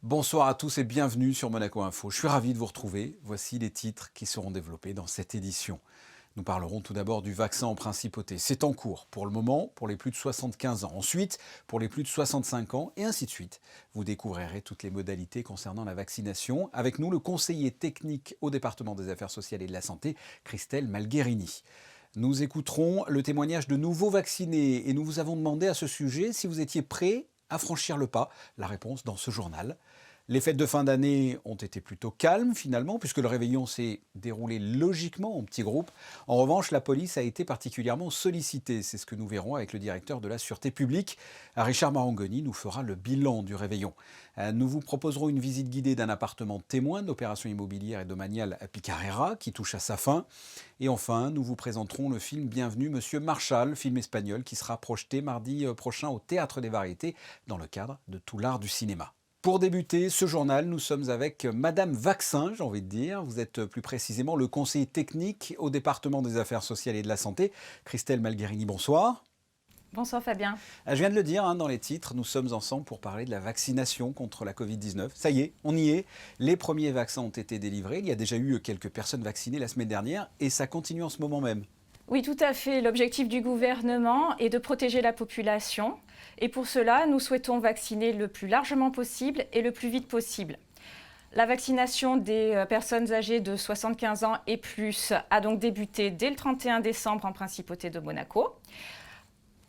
Bonsoir à tous et bienvenue sur Monaco Info. Je suis ravi de vous retrouver. Voici les titres qui seront développés dans cette édition. Nous parlerons tout d'abord du vaccin en principauté. C'est en cours pour le moment pour les plus de 75 ans. Ensuite, pour les plus de 65 ans et ainsi de suite. Vous découvrirez toutes les modalités concernant la vaccination. Avec nous, le conseiller technique au département des affaires sociales et de la santé, Christelle Malgherini. Nous écouterons le témoignage de nouveaux vaccinés et nous vous avons demandé à ce sujet si vous étiez prêts à franchir le pas. La réponse dans ce journal. Les fêtes de fin d'année ont été plutôt calmes finalement, puisque le réveillon s'est déroulé logiquement en petits groupes. En revanche, la police a été particulièrement sollicitée. C'est ce que nous verrons avec le directeur de la Sûreté publique. Richard Marangoni nous fera le bilan du réveillon. Nous vous proposerons une visite guidée d'un appartement témoin d'opération immobilière et domaniale à Picarrera, qui touche à sa fin. Et enfin, nous vous présenterons le film Bienvenue Monsieur Marshall, film espagnol qui sera projeté mardi prochain au Théâtre des Variétés dans le cadre de Tout l'art du cinéma. Pour débuter ce journal, nous sommes avec Madame Vaccin, j'ai envie de dire. Vous êtes plus précisément le conseiller technique au département des affaires sociales et de la santé. Christelle Malgherini, bonsoir. Bonsoir Fabien. Je viens de le dire dans les titres, nous sommes ensemble pour parler de la vaccination contre la Covid-19. Ça y est, on y est. Les premiers vaccins ont été délivrés. Il y a déjà eu quelques personnes vaccinées la semaine dernière et ça continue en ce moment même. Oui, tout à fait. L'objectif du gouvernement est de protéger la population. Et pour cela, nous souhaitons vacciner le plus largement possible et le plus vite possible. La vaccination des personnes âgées de 75 ans et plus a donc débuté dès le 31 décembre en Principauté de Monaco,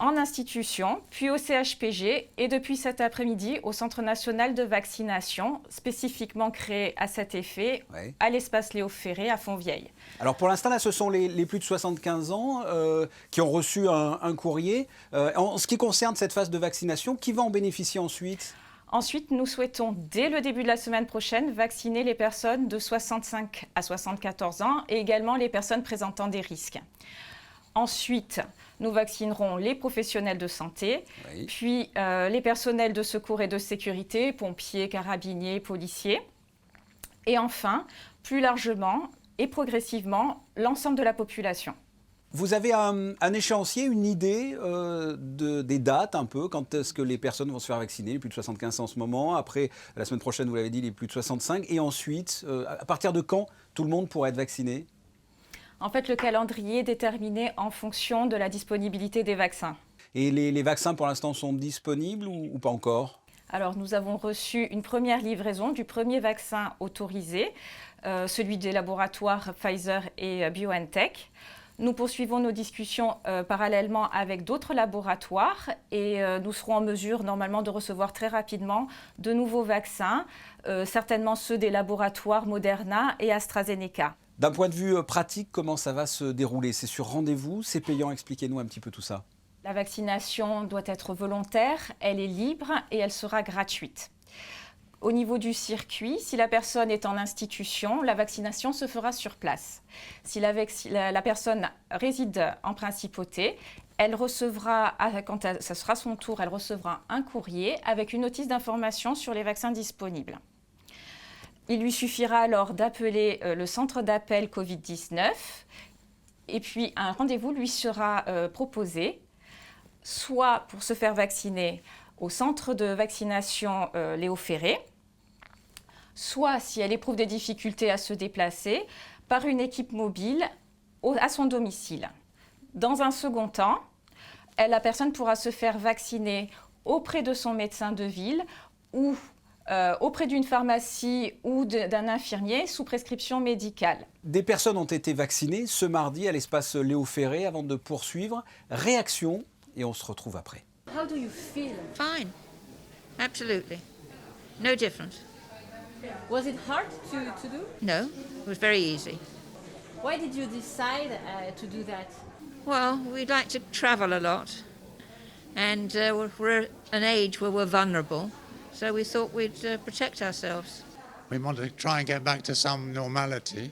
en institution, puis au CHPG et depuis cet après-midi au Centre national de vaccination, spécifiquement créé à cet effet, à l'espace Léo Ferré à Fontvieille. Alors pour l'instant, là, ce sont les plus de 75 ans qui ont reçu un courrier. En ce qui concerne cette phase de vaccination, qui va en bénéficier ensuite ? Ensuite, nous souhaitons, dès le début de la semaine prochaine, vacciner les personnes de 65 à 74 ans et également les personnes présentant des risques. Ensuite, nous vaccinerons les professionnels de santé, puis les personnels de secours et de sécurité, pompiers, carabiniers, policiers. Et enfin, plus largement et progressivement, l'ensemble de la population. Vous avez un échéancier, une idée des dates un peu, quand est-ce que les personnes vont se faire vacciner, les plus de 75 en ce moment, après la semaine prochaine, vous l'avez dit, les plus de 65, et ensuite, à partir de quand tout le monde pourra être vacciné ? En fait, le calendrier est déterminé en fonction de la disponibilité des vaccins. Et les vaccins, pour l'instant, sont disponibles ou pas encore ? Alors, nous avons reçu une première livraison du premier vaccin autorisé, celui des laboratoires Pfizer et BioNTech. Nous poursuivons nos discussions parallèlement avec d'autres laboratoires et nous serons en mesure normalement de recevoir très rapidement de nouveaux vaccins, certainement ceux des laboratoires Moderna et AstraZeneca. D'un point de vue pratique, comment ça va se dérouler ? C'est sur rendez-vous ? C'est payant ? Expliquez-nous un petit peu tout ça. La vaccination doit être volontaire, elle est libre et elle sera gratuite. Au niveau du circuit, si la personne est en institution, la vaccination se fera sur place. Si la personne réside en principauté, elle recevra, quand ça sera son tour, elle recevra un courrier avec une notice d'information sur les vaccins disponibles. Il lui suffira alors d'appeler le centre d'appel Covid-19 et puis un rendez-vous lui sera proposé, soit pour se faire vacciner au centre de vaccination Léo Ferré, soit si elle éprouve des difficultés à se déplacer, par une équipe mobile à son domicile. Dans un second temps, la personne pourra se faire vacciner auprès de son médecin de ville ou auprès d'une pharmacie ou d'un infirmier sous prescription médicale. Des personnes ont été vaccinées ce mardi à l'espace Léo Ferré avant de poursuivre. Réaction, et on se retrouve après. How do you feel? Fine, absolutely. No different. Was it hard to do? No, it was very easy. Why did you decide to do that? Well, we'd like to travel a lot, and we're at an age where we're vulnerable, so we thought we'd protect ourselves. We want to try and get back to some normality,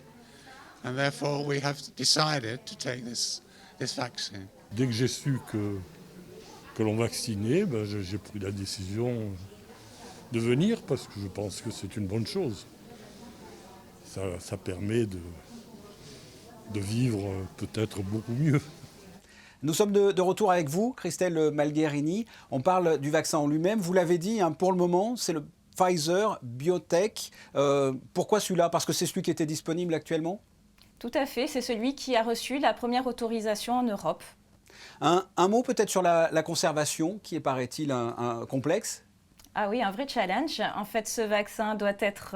and therefore we have decided to take this vaccine. Dès que j'ai su que l'on vaccinait, j'ai pris la décision de venir parce que je pense que c'est une bonne chose. Ça permet de vivre peut-être beaucoup mieux. Nous sommes de retour avec vous, Christelle Malgherini. On parle du vaccin en lui-même. Vous l'avez dit, pour le moment, c'est le Pfizer BioNTech. Pourquoi celui-là? Parce que c'est celui qui était disponible actuellement? Tout à fait, c'est celui qui a reçu la première autorisation en Europe. Un mot peut-être sur la conservation, qui est, paraît-il, un complexe? Ah oui, un vrai challenge. En fait, ce vaccin doit être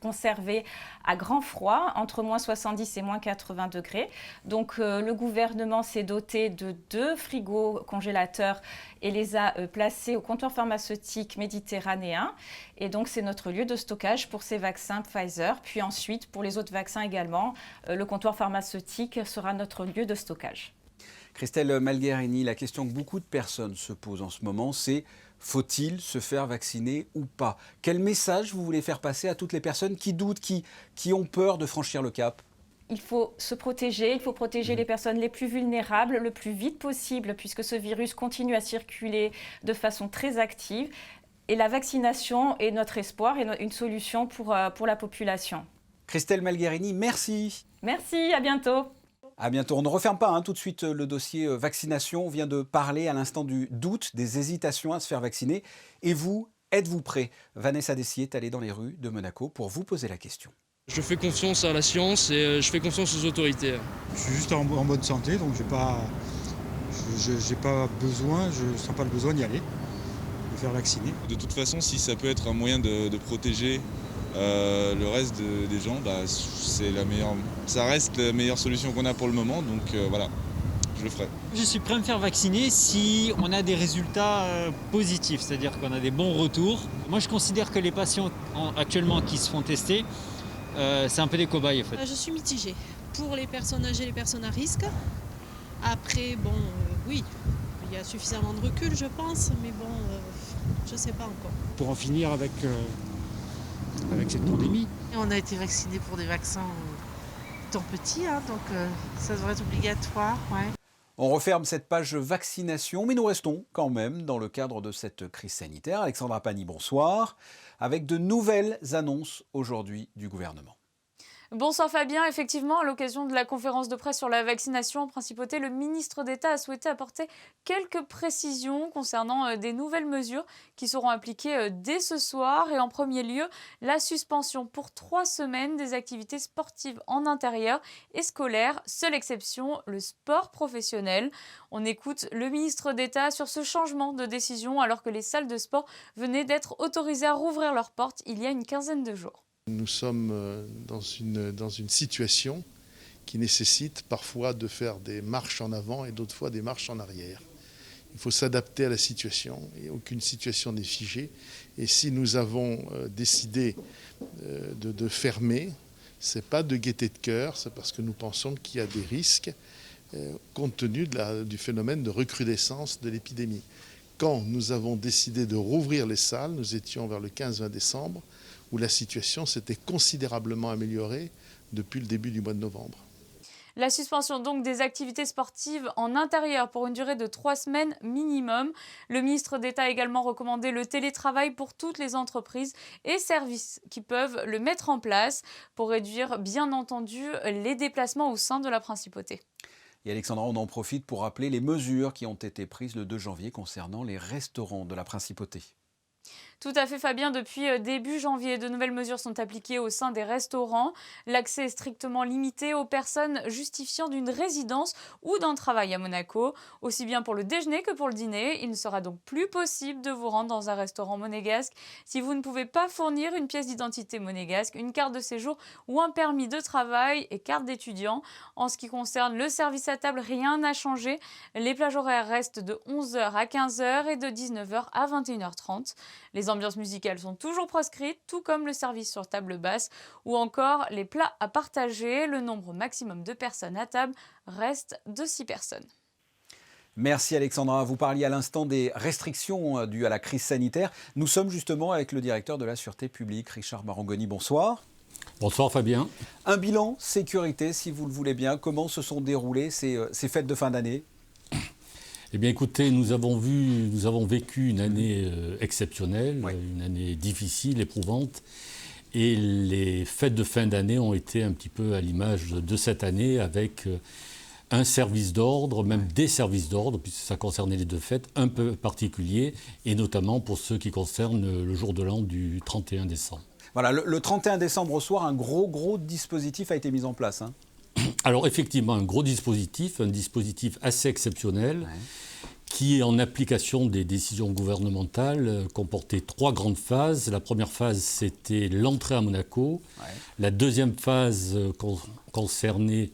conservé à grand froid, entre moins 70 et moins 80 degrés. Donc, le gouvernement s'est doté de 2 frigos congélateurs et les a placés au comptoir pharmaceutique méditerranéen. Et donc, c'est notre lieu de stockage pour ces vaccins Pfizer. Puis ensuite, pour les autres vaccins également, le comptoir pharmaceutique sera notre lieu de stockage. Christelle Malgherini, la question que beaucoup de personnes se posent en ce moment, c'est: faut-il se faire vacciner ou pas? Quel message vous voulez faire passer à toutes les personnes qui doutent, qui ont peur de franchir le cap? Il faut se protéger, il faut protéger les personnes les plus vulnérables le plus vite possible, puisque ce virus continue à circuler de façon très active. Et la vaccination est notre espoir et une solution pour la population. Christelle Malgherini, merci. Merci, à bientôt. À bientôt. On ne referme pas tout de suite le dossier vaccination. On vient de parler à l'instant du doute, des hésitations à se faire vacciner. Et vous, êtes-vous prêt? Vanessa Dessier est allée dans les rues de Monaco pour vous poser la question. Je fais confiance à la science et je fais confiance aux autorités. Je suis juste en bonne santé, donc j'ai pas besoin, je sens pas le besoin d'y aller, de faire vacciner. De toute façon, si ça peut être un moyen de protéger le reste des gens, ça reste la meilleure solution qu'on a pour le moment, donc voilà, je le ferai. Je suis prêt à me faire vacciner si on a des résultats positifs, c'est-à-dire qu'on a des bons retours. Moi, je considère que les patients actuellement qui se font tester, c'est un peu des cobayes en fait. Je suis mitigée. Pour les personnes âgées, les personnes à risque. Après, oui, il y a suffisamment de recul, je pense, mais je ne sais pas encore. Pour en finir avec cette pandémie. On a été vaccinés pour des vaccins étant petits, donc ça devrait être obligatoire. Ouais. On referme cette page vaccination, mais nous restons quand même dans le cadre de cette crise sanitaire. Alexandra Pani, bonsoir. Avec de nouvelles annonces aujourd'hui du gouvernement. Bonsoir Fabien, effectivement, à l'occasion de la conférence de presse sur la vaccination en principauté, le ministre d'État a souhaité apporter quelques précisions concernant des nouvelles mesures qui seront appliquées dès ce soir. Et en premier lieu, la suspension pour 3 semaines des activités sportives en intérieur et scolaires. Seule exception, le sport professionnel. On écoute le ministre d'État sur ce changement de décision alors que les salles de sport venaient d'être autorisées à rouvrir leurs portes il y a une quinzaine de jours. Nous sommes dans une situation qui nécessite parfois de faire des marches en avant et d'autres fois des marches en arrière. Il faut s'adapter à la situation et aucune situation n'est figée. Et si nous avons décidé de fermer, ce n'est pas de gaieté de cœur, c'est parce que nous pensons qu'il y a des risques compte tenu du phénomène de recrudescence de l'épidémie. Quand nous avons décidé de rouvrir les salles, nous étions vers le 15-20 décembre, où la situation s'était considérablement améliorée depuis le début du mois de novembre. La suspension donc des activités sportives en intérieur pour une durée de 3 semaines minimum. Le ministre d'État a également recommandé le télétravail pour toutes les entreprises et services qui peuvent le mettre en place pour réduire bien entendu les déplacements au sein de la principauté. Et Alexandra, on en profite pour rappeler les mesures qui ont été prises le 2 janvier concernant les restaurants de la principauté. Tout à fait Fabien, depuis début janvier, de nouvelles mesures sont appliquées au sein des restaurants. L'accès est strictement limité aux personnes justifiant d'une résidence ou d'un travail à Monaco. Aussi bien pour le déjeuner que pour le dîner, il ne sera donc plus possible de vous rendre dans un restaurant monégasque si vous ne pouvez pas fournir une pièce d'identité monégasque, une carte de séjour ou un permis de travail et carte d'étudiant. En ce qui concerne le service à table, rien n'a changé. Les plages horaires restent de 11h à 15h et de 19h à 21h30. Les ambiances musicales sont toujours proscrites, tout comme le service sur table basse ou encore les plats à partager. Le nombre maximum de personnes à table reste de 6 personnes. Merci Alexandra. Vous parliez à l'instant des restrictions dues à la crise sanitaire. Nous sommes justement avec le directeur de la Sûreté publique, Richard Marangoni. Bonsoir. Bonsoir Fabien. Un bilan sécurité, si vous le voulez bien. Comment se sont déroulées ces fêtes de fin d'année ? Eh bien écoutez, nous avons vécu une année exceptionnelle, une année difficile, éprouvante. Et les fêtes de fin d'année ont été un petit peu à l'image de cette année avec un service d'ordre, même des services d'ordre, puisque ça concernait les deux fêtes, un peu particuliers, et notamment pour ceux qui concernent le jour de l'an du 31 décembre. Voilà, le 31 décembre au soir, un gros dispositif a été mis en place. Hein. Alors effectivement, un dispositif assez exceptionnel, qui, en application des décisions gouvernementales, comportait 3 grandes phases. La première phase, c'était l'entrée à Monaco. La deuxième phase concernait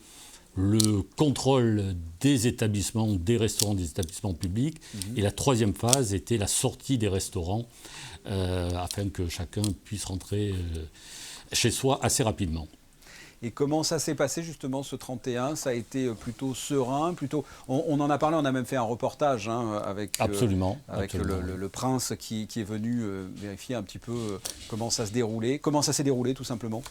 le contrôle des établissements, des restaurants, des établissements publics. Et la troisième phase était la sortie des restaurants, afin que chacun puisse rentrer chez soi assez rapidement. Et comment ça s'est passé justement ce 31 ? Ça a été plutôt serein, plutôt... On en a parlé, on a même fait un reportage avec le prince qui est venu vérifier un petit peu comment ça se déroulait. Comment ça s'est déroulé tout simplement ?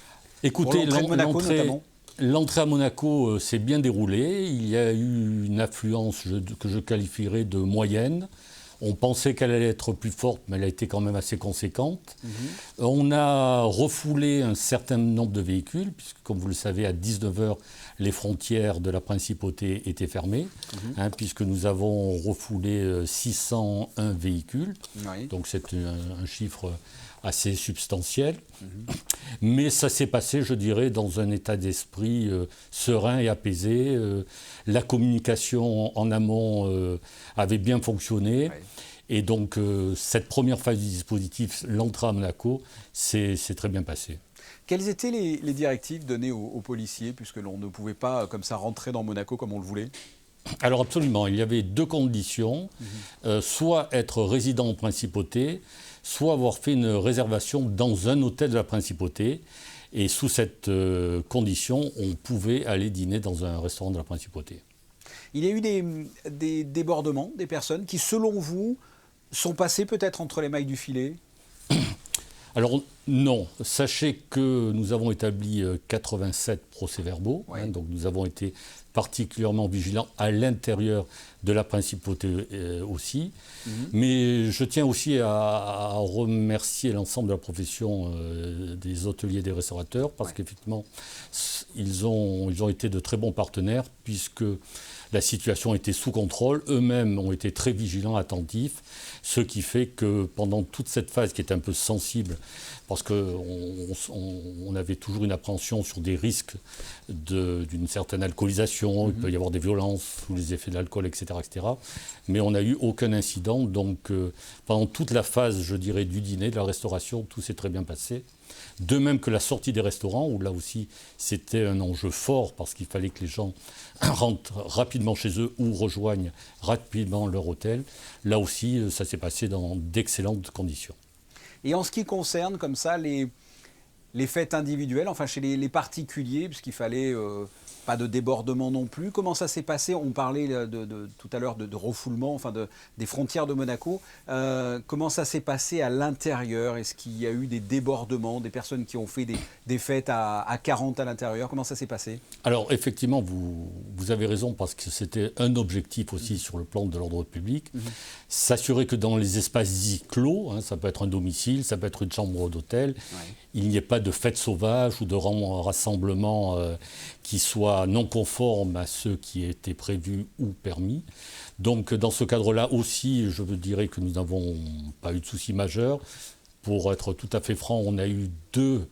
Écoutez, l'entrée de Monaco notamment. L'entrée à Monaco s'est bien déroulée. Il y a eu une affluence que je qualifierais de moyenne. On pensait qu'elle allait être plus forte, mais elle a été quand même assez conséquente. On a refoulé un certain nombre de véhicules, puisque, comme vous le savez, à 19h, les frontières de la principauté étaient fermées, puisque nous avons refoulé 601 véhicules. Donc c'est un chiffre assez substantiel. Mais ça s'est passé, je dirais, dans un état d'esprit serein et apaisé. La communication en amont avait bien fonctionné. Et donc, cette première phase du dispositif, l'entrée à Monaco, c'est très bien passé. Quelles étaient les directives données aux policiers, puisque l'on ne pouvait pas, comme ça, rentrer dans Monaco comme on le voulait ? Alors absolument, il y avait 2 conditions, soit être résident en principauté, soit avoir fait une réservation dans un hôtel de la principauté. Et sous cette condition, on pouvait aller dîner dans un restaurant de la principauté. Il y a eu des débordements, des personnes qui, selon vous, sont passées peut-être entre les mailles du filet ? Alors non, sachez que nous avons établi 87 procès-verbaux, donc nous avons été particulièrement vigilants à l'intérieur de la principauté aussi. Mais je tiens aussi à remercier l'ensemble de la profession des hôteliers et des restaurateurs, parce qu'effectivement, ils ont été de très bons partenaires, puisque la situation était sous contrôle. Eux-mêmes ont été très vigilants, attentifs, ce qui fait que pendant toute cette phase qui est un peu sensible, parce qu'on avait toujours une appréhension sur des risques d'une certaine alcoolisation, il peut y avoir des violences sous les effets de l'alcool, etc., etc. Mais on n'a eu aucun incident. Donc pendant toute la phase, je dirais, du dîner, de la restauration, tout s'est très bien passé. De même que la sortie des restaurants, où là aussi c'était un enjeu fort, parce qu'il fallait que les gens rentrent rapidement chez eux ou rejoignent rapidement leur hôtel. Là aussi, ça s'est passé dans d'excellentes conditions. Et en ce qui concerne comme ça les fêtes individuelles, enfin chez les particuliers, puisqu'il fallait pas de débordement non plus, comment ça s'est passé ? On parlait tout à l'heure de refoulement, enfin des frontières de Monaco. Comment ça s'est passé à l'intérieur ? Est-ce qu'il y a eu des débordements, des personnes qui ont fait des fêtes à 40 à l'intérieur ? Comment ça s'est passé ? Alors effectivement, vous avez raison, parce que c'était un objectif aussi sur le plan de l'ordre public. S'assurer que dans les espaces dits clos, ça peut être un domicile, ça peut être une chambre d'hôtel, il n'y ait pas de fêtes sauvages ou de rassemblements qui soient non conformes à ceux qui étaient prévus ou permis. Donc dans ce cadre-là aussi, je dirais que nous n'avons pas eu de soucis majeurs. Pour être tout à fait franc, on a eu 2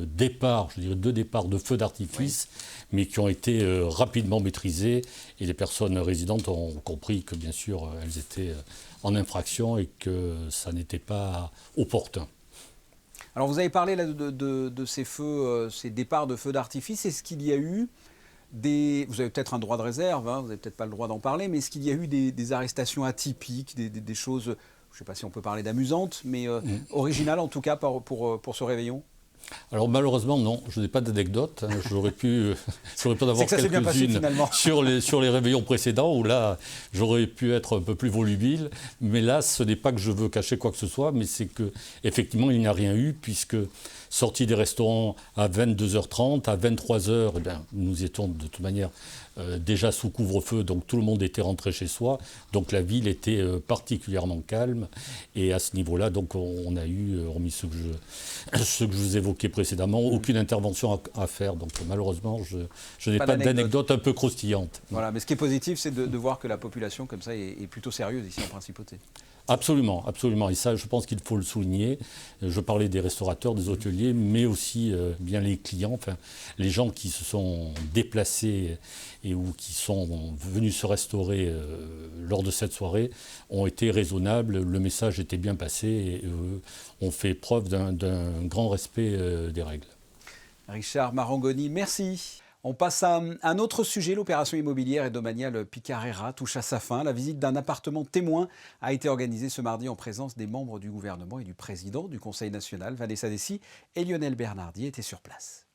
départs de feux d'artifice, mais qui ont été rapidement maîtrisés, et les personnes résidentes ont compris que bien sûr elles étaient en infraction et que ça n'était pas opportun. Alors vous avez parlé là, de ces feux, ces départs de feux d'artifice. Est-ce qu'il y a eu vous avez peut-être un droit de réserve, vous n'avez peut-être pas le droit d'en parler, mais est-ce qu'il y a eu des arrestations atypiques, des choses, je ne sais pas si on peut parler d'amusantes, mais originales en tout cas pour ce réveillon ? Alors malheureusement non, je n'ai pas d'anecdote. J'aurais pu en avoir quelques-unes sur les réveillons précédents, où là j'aurais pu être un peu plus volubile. Mais là, ce n'est pas que je veux cacher quoi que ce soit, mais c'est qu'effectivement il n'y a rien eu, puisque sortie des restaurants à 22h30, à 23h, nous étions de toute manière déjà sous couvre-feu, donc tout le monde était rentré chez soi, donc la ville était particulièrement calme, et à ce niveau-là, donc on a eu, hormis ce que je vous évoquais précédemment, aucune intervention à faire, donc malheureusement je n'ai pas d'anecdote un peu croustillante. Voilà, mais ce qui est positif, c'est de voir que la population comme ça est plutôt sérieuse ici en Principauté. Absolument, absolument. Et ça, je pense qu'il faut le souligner. Je parlais des restaurateurs, des hôteliers, mais aussi bien les clients, enfin, les gens qui se sont déplacés ou qui sont venus se restaurer lors de cette soirée ont été raisonnables. Le message était bien passé et ont fait preuve d'un grand respect des règles. Richard Marangoni, merci. On passe à un autre sujet. L'opération immobilière et domaniale Picarera touche à sa fin. La visite d'un appartement témoin a été organisée ce mardi en présence des membres du gouvernement et du président du Conseil national. Vanessa Dessy et Lionel Bernardi étaient sur place.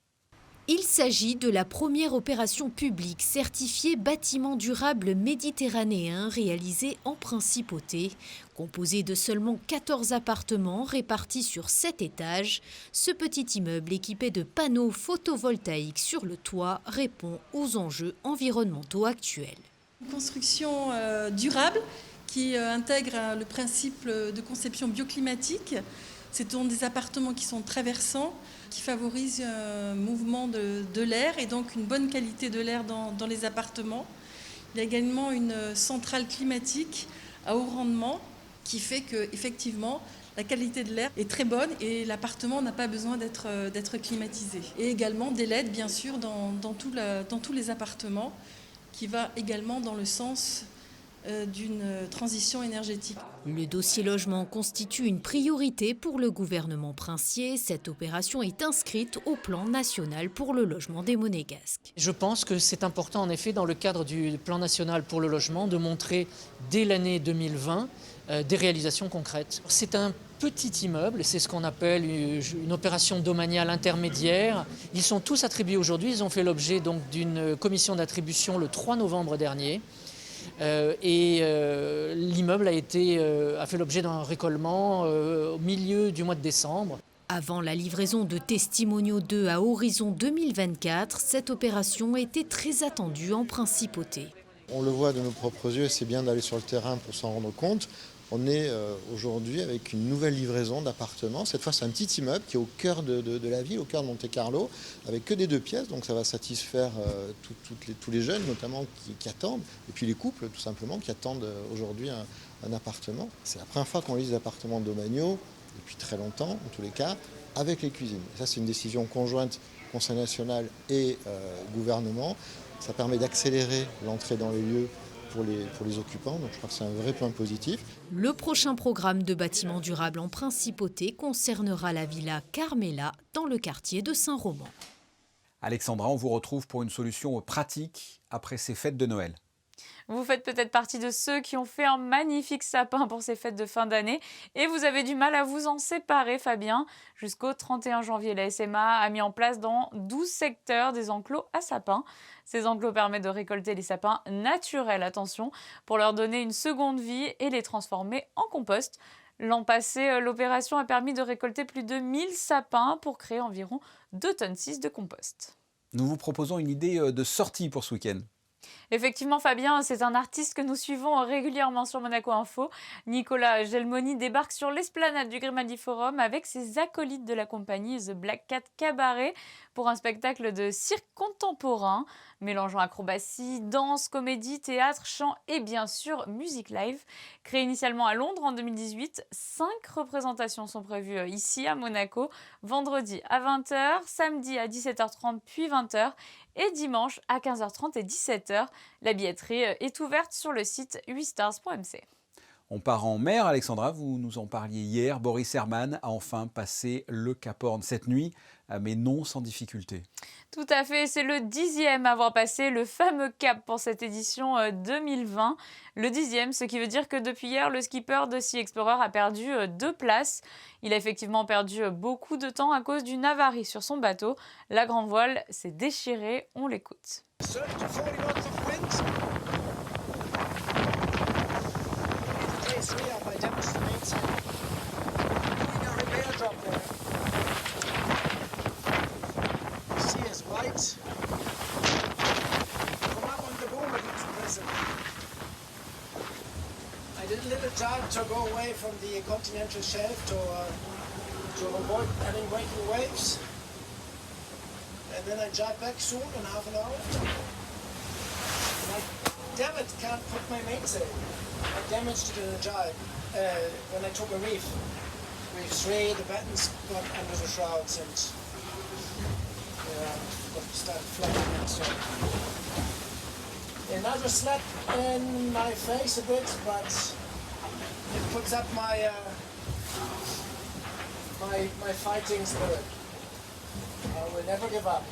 Il s'agit de la première opération publique certifiée bâtiment durable méditerranéen réalisée en Principauté. Composé de seulement 14 appartements répartis sur 7 étages, ce petit immeuble équipé de panneaux photovoltaïques sur le toit répond aux enjeux environnementaux actuels. Une construction durable qui intègre le principe de conception bioclimatique. Ce sont des appartements qui sont traversants, qui favorisent un mouvement de l'air et donc une bonne qualité de l'air dans les appartements. Il y a également une centrale climatique à haut rendement qui fait qu'effectivement la qualité de l'air est très bonne et l'appartement n'a pas besoin d'être climatisé. Et également des LED bien sûr dans tous les appartements qui va également dans le sens d'une transition énergétique. Le dossier logement constitue une priorité pour le gouvernement princier. Cette opération est inscrite au plan national pour le logement des Monégasques. Je pense que c'est important en effet dans le cadre du plan national pour le logement de montrer dès l'année 2020 des réalisations concrètes. C'est un petit immeuble, c'est ce qu'on appelle une opération domaniale intermédiaire. Ils sont tous attribués aujourd'hui, ils ont fait l'objet donc d'une commission d'attribution le 3 novembre dernier. L'immeuble a fait l'objet d'un récolement au milieu du mois de décembre. Avant la livraison de Testimoniaux 2 à horizon 2024, cette opération était très attendue en Principauté. On le voit de nos propres yeux, c'est bien d'aller sur le terrain pour s'en rendre compte. On est aujourd'hui avec une nouvelle livraison d'appartements. Cette fois, c'est un petit immeuble qui est au cœur de la ville, au cœur de Monte-Carlo, avec que des 2 pièces. Donc ça va satisfaire tous les jeunes, notamment, qui attendent. Et puis les couples, tout simplement, qui attendent aujourd'hui un appartement. C'est la première fois qu'on réalise des appartements domaniaux, depuis très longtemps, en tous les cas, avec les cuisines. Et ça, c'est une décision conjointe, Conseil national et gouvernement. Ça permet d'accélérer l'entrée dans les lieux pour les occupants, donc je crois que c'est un vrai point positif. Le prochain programme de bâtiments durables en Principauté concernera la villa Carmela dans le quartier de Saint-Roman. Alexandra, on vous retrouve pour une solution pratique après ces fêtes de Noël. Vous faites peut-être partie de ceux qui ont fait un magnifique sapin pour ces fêtes de fin d'année et vous avez du mal à vous en séparer, Fabien. Jusqu'au 31 janvier, la SMA a mis en place dans 12 secteurs des enclos à sapins. Ces enclos permettent de récolter les sapins naturels, attention, pour leur donner une seconde vie et les transformer en compost. L'an passé, l'opération a permis de récolter plus de 1000 sapins pour créer environ 2,6 tonnes de compost. Nous vous proposons une idée de sortie pour ce week-end. Effectivement, Fabien, c'est un artiste que nous suivons régulièrement sur Monaco Info. Nicolas Gelmoni débarque sur l'esplanade du Grimaldi Forum avec ses acolytes de la compagnie The Black Cat Cabaret pour un spectacle de cirque contemporain, mélangeant acrobatie, danse, comédie, théâtre, chant et bien sûr musique live. Créé initialement à Londres en 2018, 5 représentations sont prévues ici à Monaco, vendredi à 20h, samedi à 17h30 puis 20h et dimanche à 15h30 et 17h. La billetterie est ouverte sur le site 8stars.mc. On part en mer, Alexandra, vous nous en parliez hier. Boris Herman a enfin passé le Cap Horn cette nuit, mais non sans difficulté. Tout à fait, c'est le 10e à avoir passé le fameux cap pour cette édition 2020. Le 10e, ce qui veut dire que depuis hier, le skipper de Sea Explorer a perdu 2 places. Il a effectivement perdu beaucoup de temps à cause d'une avarie sur son bateau. La grande voile s'est déchirée, on l'écoute. to go away from the continental shelf to avoid having breaking waves. And then I jibe back soon in half an hour. And I, damn it, can't put my mainsail. I damaged it in a jibe when I took a reef. Reef 3, the battens got under the shrouds and started flapping and so. Another slap in my face a bit, but it puts up my my fighting spirit. I will never give up.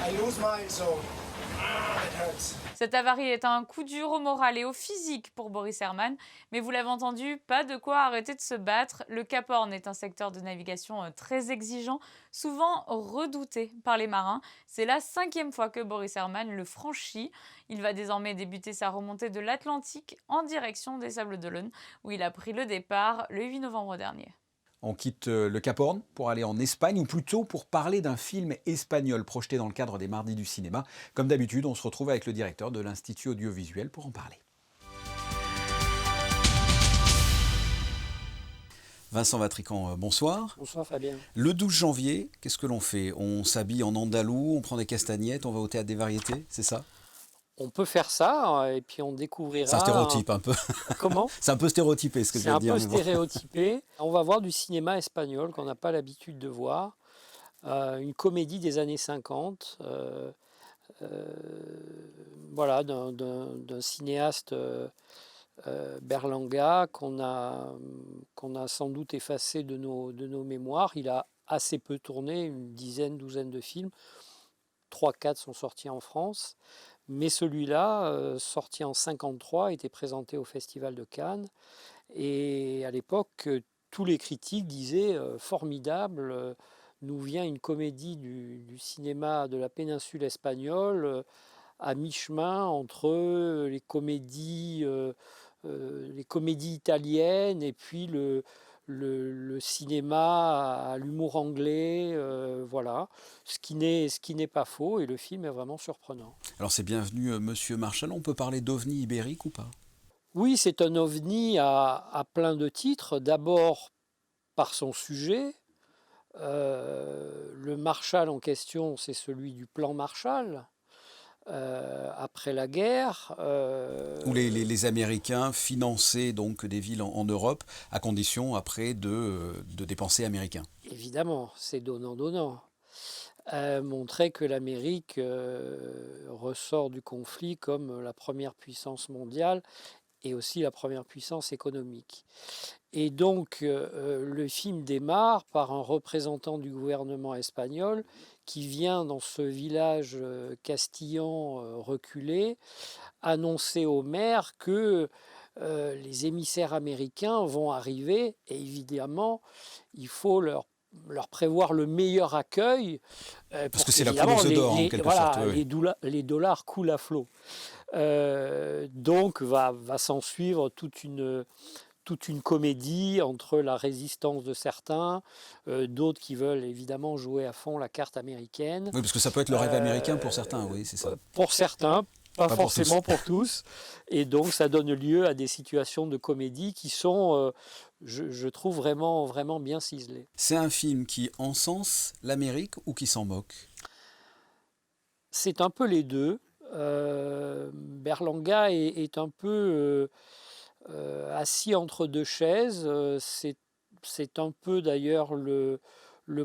I lose mine, so it hurts. Cette avarie est un coup dur au moral et au physique pour Boris Herman, mais vous l'avez entendu, pas de quoi arrêter de se battre. Le Cap Horn est un secteur de navigation très exigeant, souvent redouté par les marins. C'est la 5e fois que Boris Herman le franchit. Il va désormais débuter sa remontée de l'Atlantique en direction des Sables d'Olonne, où il a pris le départ le 8 novembre dernier. On quitte le Cap Horn pour aller en Espagne, ou plutôt pour parler d'un film espagnol projeté dans le cadre des Mardis du cinéma. Comme d'habitude, on se retrouve avec le directeur de l'Institut audiovisuel pour en parler. Vincent Vatrican, bonsoir. Bonsoir Fabien. Le 12 janvier, qu'est-ce que l'on fait? On s'habille en andalou, on prend des castagnettes, on va au théâtre des variétés, c'est ça? On peut faire ça, et puis on découvrira... C'est un stéréotype un peu. Comment? C'est un peu stéréotypé ce que je viens de dire. C'est un peu stéréotypé. On va voir du cinéma espagnol qu'on n'a pas l'habitude de voir. Une comédie des années 50. Voilà, d'un cinéaste Berlanga qu'on a sans doute effacé de nos mémoires. Il a assez peu tourné, une douzaine de films. 3-4 sont sortis en France. Mais celui-là, sorti en 1953, était présenté au Festival de Cannes. Et à l'époque, tous les critiques disaient « formidable, nous vient une comédie du cinéma de la péninsule espagnole à mi-chemin entre les comédies italiennes et puis le cinéma à l'humour anglais, voilà, ce qui n'est pas faux, et le film est vraiment surprenant. Alors c'est bienvenu Monsieur Marchal, on peut parler d'ovni ibérique ou pas? Oui, c'est un ovni à plein de titres, d'abord par son sujet. Le Marshall en question, c'est celui du plan Marshall. Après la guerre. Où les Américains finançaient donc des villes en Europe, à condition après de dépenser américains. Évidemment, c'est donnant-donnant. Montrer que l'Amérique ressort du conflit comme la première puissance mondiale et aussi la première puissance économique. Et donc, le film démarre par un représentant du gouvernement espagnol qui vient dans ce village castillan reculé annoncer au maire que les émissaires américains vont arriver, et évidemment, il faut leur prévoir le meilleur accueil. Parce que c'est la poule aux œufs d'or, en quelque sorte. Oui. Les dollars coulent à flot. Donc, va s'en suivre toute une comédie entre la résistance de certains, d'autres qui veulent évidemment jouer à fond la carte américaine. Oui, parce que ça peut être le rêve américain pour certains, oui, c'est ça. Pour certains, pas forcément pour tous. Et donc ça donne lieu à des situations de comédie qui sont, je trouve, vraiment, vraiment bien ciselées. C'est un film qui encense l'Amérique ou qui s'en moque? C'est un peu les deux. Berlanga est un peu... assis entre deux chaises, c'est un peu d'ailleurs le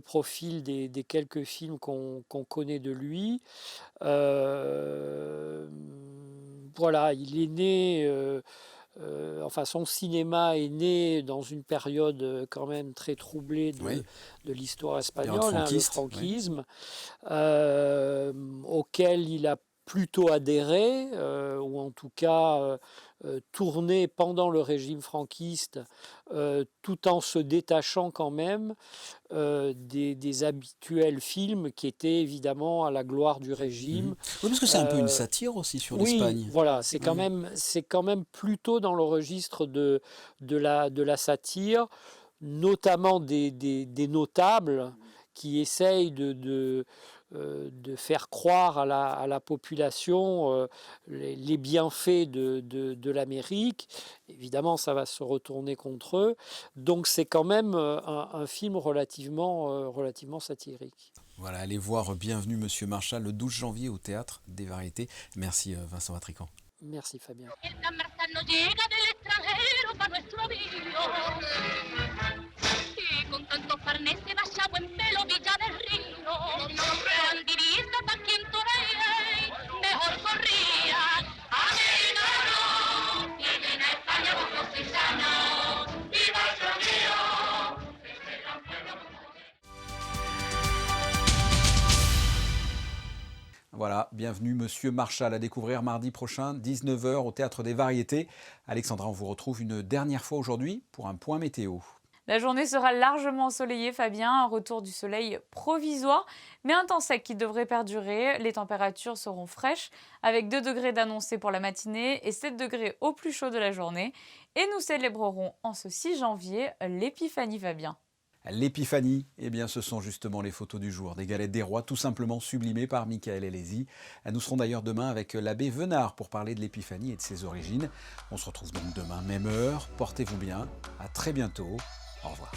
profil des quelques films qu'on connaît de lui. Voilà, il est né, enfin son cinéma est né dans une période quand même très troublée de l'histoire espagnole, le franquisme, auquel il a plutôt adhéré, ou en tout cas tourné pendant le régime franquiste, tout en se détachant quand même des habituels films qui étaient évidemment à la gloire du régime. Oui, parce que c'est un peu une satire aussi sur l'Espagne. Oui, voilà, c'est quand même plutôt dans le registre de la satire, notamment des notables qui essayent de de faire croire à la population les bienfaits de l'Amérique. Évidemment, ça va se retourner contre eux. Donc c'est quand même un film relativement satirique. Voilà, allez voir Bienvenue Monsieur Marchal le 12 janvier au Théâtre des Variétés. Merci Vincent Vatrican. Merci Fabien. Voilà, bienvenue Monsieur Marchal à découvrir mardi prochain, 19h au Théâtre des Variétés. Alexandra, on vous retrouve une dernière fois aujourd'hui pour un point météo. La journée sera largement ensoleillée, Fabien, un retour du soleil provisoire, mais un temps sec qui devrait perdurer. Les températures seront fraîches, avec 2 degrés d'annoncés pour la matinée et 7 degrés au plus chaud de la journée. Et nous célébrerons en ce 6 janvier l'épiphanie, Fabien. L'épiphanie, eh bien ce sont justement les photos du jour, des galettes des rois tout simplement sublimées par Michael Elési. Nous serons d'ailleurs demain avec l'abbé Venard pour parler de l'épiphanie et de ses origines. On se retrouve donc demain, même heure. Portez-vous bien, à très bientôt. Au revoir.